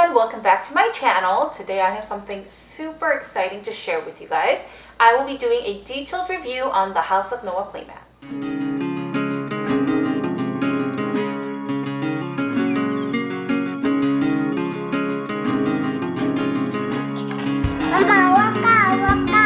everyone, welcome back to my channel. Today I have something super exciting to share with you guys. I will be doing a detailed review on the House of Noa Playmat. Mama, waka, waka.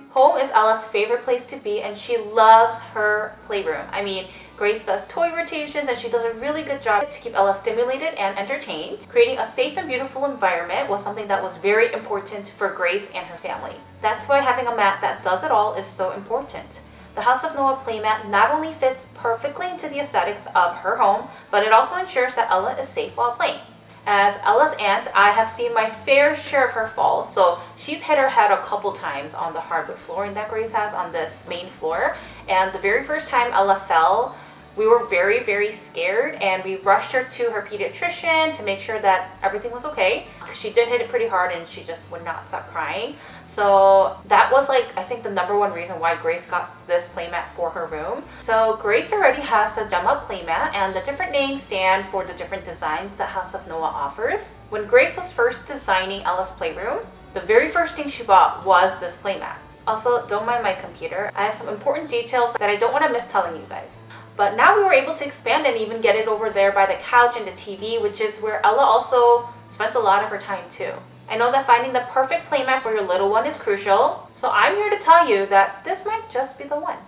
Home is Ella's favorite place to be and she loves her playroom. I mean, Grace does toy rotations and she does a really good job to keep Ella stimulated and entertained. Creating a safe and beautiful environment was something that was very important for Grace and her family. That's why having a mat that does it all is so important. The House of Noa Playmat not only fits perfectly into the aesthetics of her home, but it also ensures that Ella is safe while playing. As Ella's aunt, I have seen my fair share of her falls, so she's hit her head a couple times on the hardwood flooring that Grace has on this main floor. And the very first time Ella fell, we were very scared and we rushed her to her pediatrician to make sure that everything was okay. She did hit it pretty hard and she just would not stop crying. So that was I think the #1 reason why Grace got this playmat for her room. So Grace already has a Noa Playmat and the different names stand for the different designs that House of Noa offers. When Grace was first designing Ella's playroom, the very first thing she bought was this playmat. Also, don't mind my computer. I have some important details that I don't want to miss telling you guys. But now we were able to expand and even get it over there by the couch and the TV, which is where Ella also spends a lot of her time too. I know that finding the perfect playmat for your little one is crucial, so I'm here to tell you that this might just be the one.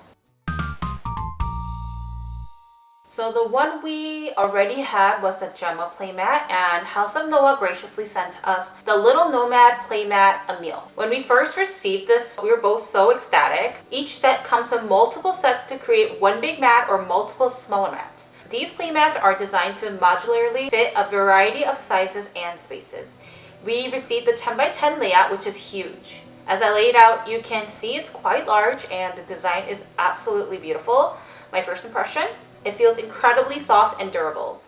So the one we already had was the Noa Playmat, and House of Noa graciously sent us the little Nomad Playmat Emil. When we first received this, we were both so ecstatic. Each set comes with multiple sets to create one big mat or multiple smaller mats. These playmats are designed to modularly fit a variety of sizes and spaces. We received the 10x10 layout, which is huge. As I laid out, you can see it's quite large and the design is absolutely beautiful. My first impression? It feels incredibly soft and durable.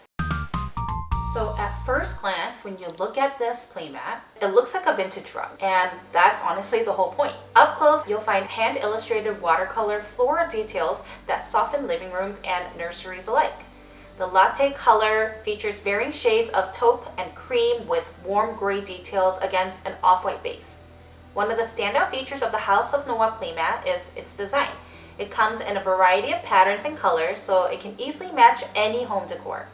So at first glance, when you look at this playmat, it looks like a vintage rug, and that's honestly the whole point. Up close, you'll find hand-illustrated watercolor floral details that soften living rooms and nurseries alike. The latte color features varying shades of taupe and cream with warm gray details against an off-white base. One of the standout features of the House of Noa Playmat is its design. It comes in a variety of patterns and colors, so it can easily match any home decor.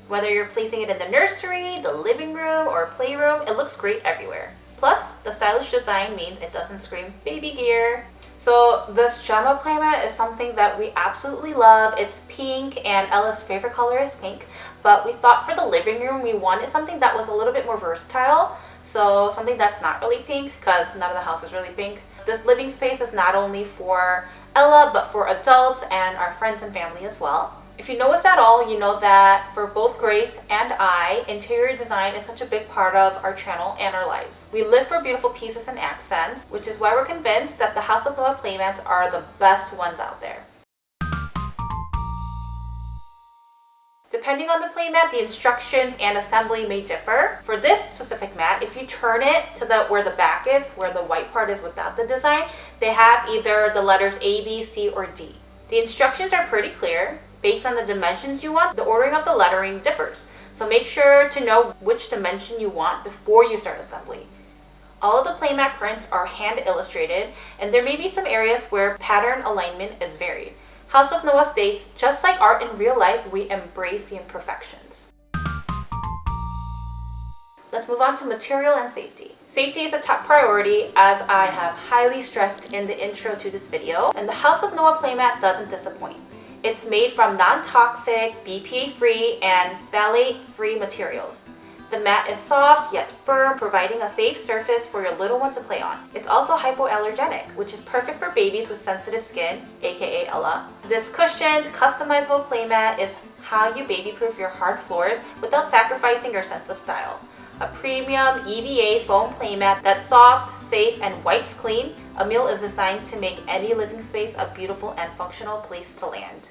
Whether you're placing it in the nursery, the living room, or playroom, it looks great everywhere. Plus, the stylish design means it doesn't scream baby gear. So this Noa Playmat is something that we absolutely love. It's pink and Ella's favorite color is pink, but we thought for the living room we wanted something that was a little bit more versatile. So something that's not really pink, because none of the house is really pink. This living space is not only for Ella, but for adults and our friends and family as well. If you notice at all, you know that for both Grace and I, interior design is such a big part of our channel and our lives. We live for beautiful pieces and accents, which is why we're convinced that the House of Noa Playmats are the best ones out there. Depending on the playmat, the instructions and assembly may differ. For this specific mat, if you turn it to where the back is, where the white part is without the design, they have either the letters A, B, C, or D. The instructions are pretty clear. Based on the dimensions you want, the ordering of the lettering differs. So make sure to know which dimension you want before you start assembly. All of the playmat prints are hand illustrated, and there may be some areas where pattern alignment is varied. House of Noa states, just like art in real life, we embrace the imperfections. Let's move on to material and safety. Safety is a top priority, as I have highly stressed in the intro to this video, and the House of Noa Playmat doesn't disappoint. It's made from non-toxic, BPA-free, and phthalate-free materials. The mat is soft yet firm, providing a safe surface for your little one to play on. It's also hypoallergenic, which is perfect for babies with sensitive skin, aka Ella. This cushioned, customizable playmat is how you baby-proof your hard floors without sacrificing your sense of style. A premium EVA foam playmat that's soft, safe, and wipes clean, Emil is designed to make any living space a beautiful and functional place to land.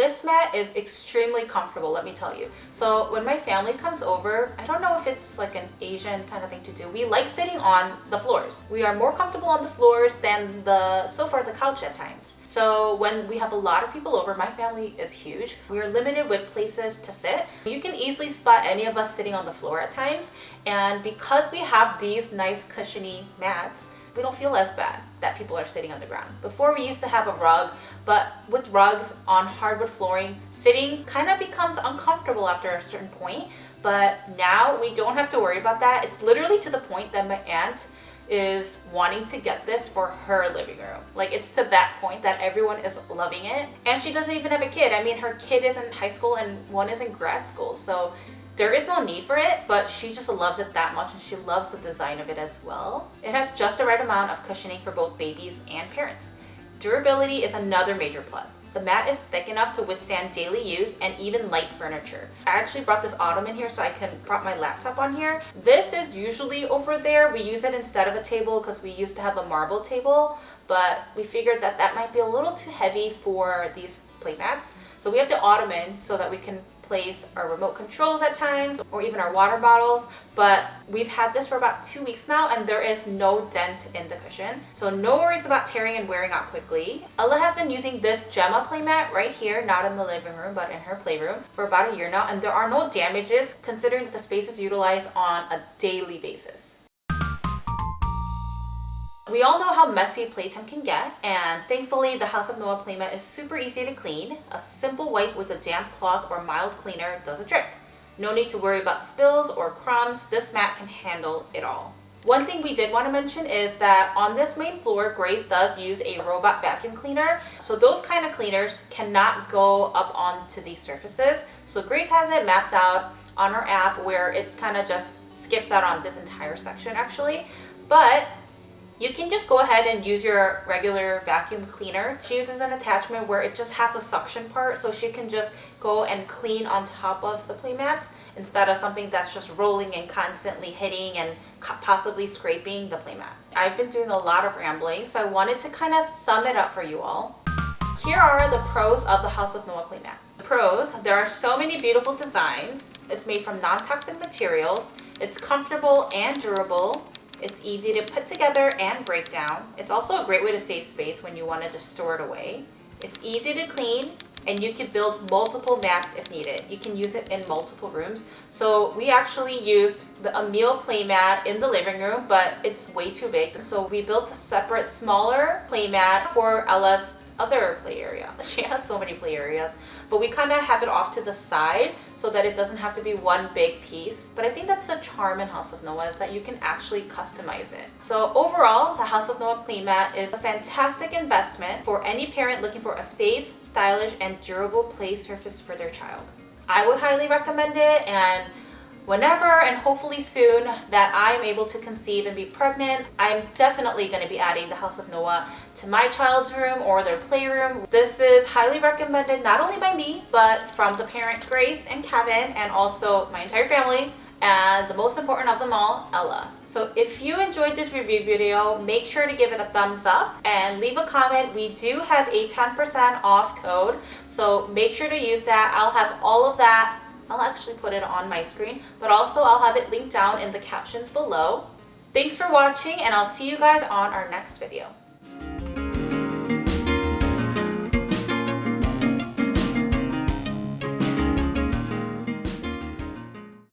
This mat is extremely comfortable, let me tell you. So when my family comes over, I don't know if it's like an Asian kind of thing to do. We like sitting on the floors. We are more comfortable on the floors than the sofa or the couch at times. So when we have a lot of people over, my family is huge. We are limited with places to sit. You can easily spot any of us sitting on the floor at times. And because we have these nice cushiony mats, we don't feel as bad that people are sitting on the ground. Before we used to have a rug, but with rugs on hardwood flooring, sitting kind of becomes uncomfortable after a certain point. But now we don't have to worry about that. It's literally to the point that my aunt is wanting to get this for her living room. Like, it's to that point that everyone is loving it. And she doesn't even have a kid. I mean, her kid is in high school and one is in grad school. So there is no need for it, but she just loves it that much and she loves the design of it as well. It has just the right amount of cushioning for both babies and parents. Durability is another major plus. The mat is thick enough to withstand daily use and even light furniture. I actually brought this ottoman here so I can prop my laptop on here. This is usually over there. We use it instead of a table because we used to have a marble table, but we figured that that might be a little too heavy for these playmats. So we have the ottoman so that we can place our remote controls at times or even our water bottles. But we've had this for about 2 weeks now and there is no dent in the cushion, so no worries about tearing and wearing out quickly. Ella has been using this Gemma playmat right here, not in the living room but in her playroom, for about a year now, and there are no damages considering that the space is utilized on a daily basis. We all know how messy playtime can get, and thankfully the House of Noa playmat is super easy to clean. A simple wipe with a damp cloth or mild cleaner does the trick. No need to worry about spills or crumbs. This mat can handle it all. One thing we did want to mention is that on this main floor, Grace does use a robot vacuum cleaner. So those kind of cleaners cannot go up onto these surfaces. So Grace has it mapped out on her app where it kind of just skips out on this entire section actually. But you can just go ahead and use your regular vacuum cleaner. She uses an attachment where it just has a suction part, so she can just go and clean on top of the playmats instead of something that's just rolling and constantly hitting and possibly scraping the playmat. I've been doing a lot of rambling, so I wanted to kind of sum it up for you all. Here are the pros of the House of Noa playmat. The pros: there are so many beautiful designs. It's made from non-toxic materials. It's comfortable and durable. It's easy to put together and break down. It's also a great way to save space when you want to just store it away. It's easy to clean, and you can build multiple mats if needed. You can use it in multiple rooms. So we actually used the Emil playmat in the living room, but it's way too big. So we built a separate, smaller playmat for Ella's other play area. She has so many play areas, but we kind of have it off to the side so that it doesn't have to be one big piece. But I think that's the charm in House of Noa, is that you can actually customize it. So overall, the House of Noa playmat is a fantastic investment for any parent looking for a safe, stylish, and durable play surface for their child. I would highly recommend it, and whenever and hopefully soon that I am able to conceive and be pregnant, I'm definitely going to be adding the House of Noa to my child's room or their playroom. This is highly recommended not only by me, but from the parent Grace and Kevin, and also my entire family, and the most important of them all, Ella. So if you enjoyed this review video, make sure to give it a thumbs up and leave a comment. We do have a 10% off code, so make sure to use that. I'll have all of that. I'll actually put it on my screen, but also I'll have it linked down in the captions below. Thanks for watching, and I'll see you guys on our next video.